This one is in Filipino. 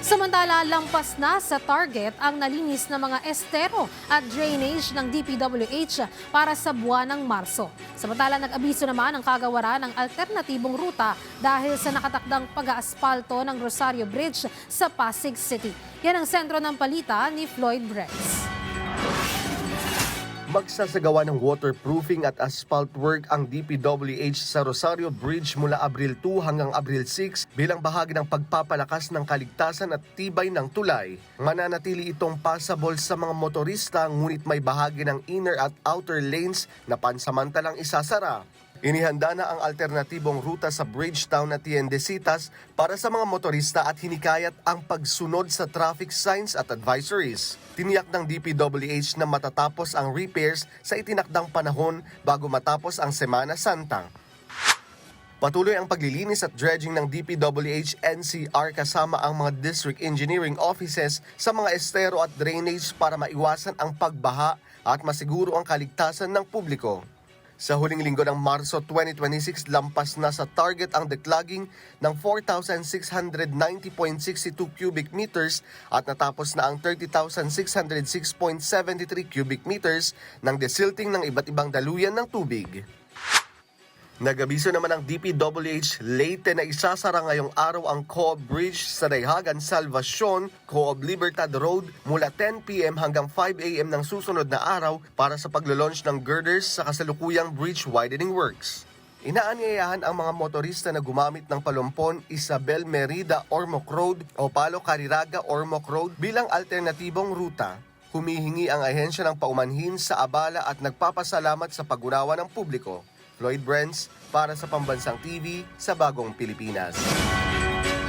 Samantala, lampas na sa target ang nalinis na mga estero at drainage ng DPWH para sa buwan ng Marso. Samantala, nag-abiso naman ang kagawaran ng alternatibong ruta dahil sa nakatakdang pag-aaspalto ng Rosario Bridge sa Pasig City. Yan ang sentro ng balita ni Floyd Brex. Magsasagawa ng waterproofing at asphalt work ang DPWH sa Rosario Bridge mula Abril 2 hanggang Abril 6 bilang bahagi ng pagpapalakas ng kaligtasan at tibay ng tulay. Mananatili itong passable sa mga motorista ngunit may bahagi ng inner at outer lanes na pansamantalang isasara. Inihanda na ang alternatibong ruta sa Bridgetown at Tiendesitas para sa mga motorista at hinikayat ang pagsunod sa traffic signs at advisories. Tiniyak ng DPWH na matatapos ang repairs sa itinakdang panahon bago matapos ang Semana Santa. Patuloy ang paglilinis at dredging ng DPWH NCR kasama ang mga district engineering offices sa mga estero at drainage para maiwasan ang pagbaha at masiguro ang kaligtasan ng publiko. Sa huling linggo ng Marso 2026, lampas na sa target ang declogging ng 4,690.62 cubic meters at natapos na ang 30,606.73 cubic meters ng desilting ng iba't ibang daluyan ng tubig. Nag-abiso naman ang DPWH Leyte na isasara ngayong araw ang Co-op Bridge sa Dayhagan, Salvacion, Co-op Libertad Road mula 10 p.m. hanggang 5 a.m. ng susunod na araw para sa paglo-launch ng girders sa kasalukuyang bridge widening works. Inaanyayahan ang mga motorista na gumamit ng Palumpon, Isabel Merida, Ormoc Road o Palo Cariraga, Ormoc Road bilang alternatibong ruta. Humihingi ang ahensya ng paumanhin sa abala at nagpapasalamat sa pag-unawa ng publiko. Floyd Brex para sa Pambansang TV sa Bagong Pilipinas.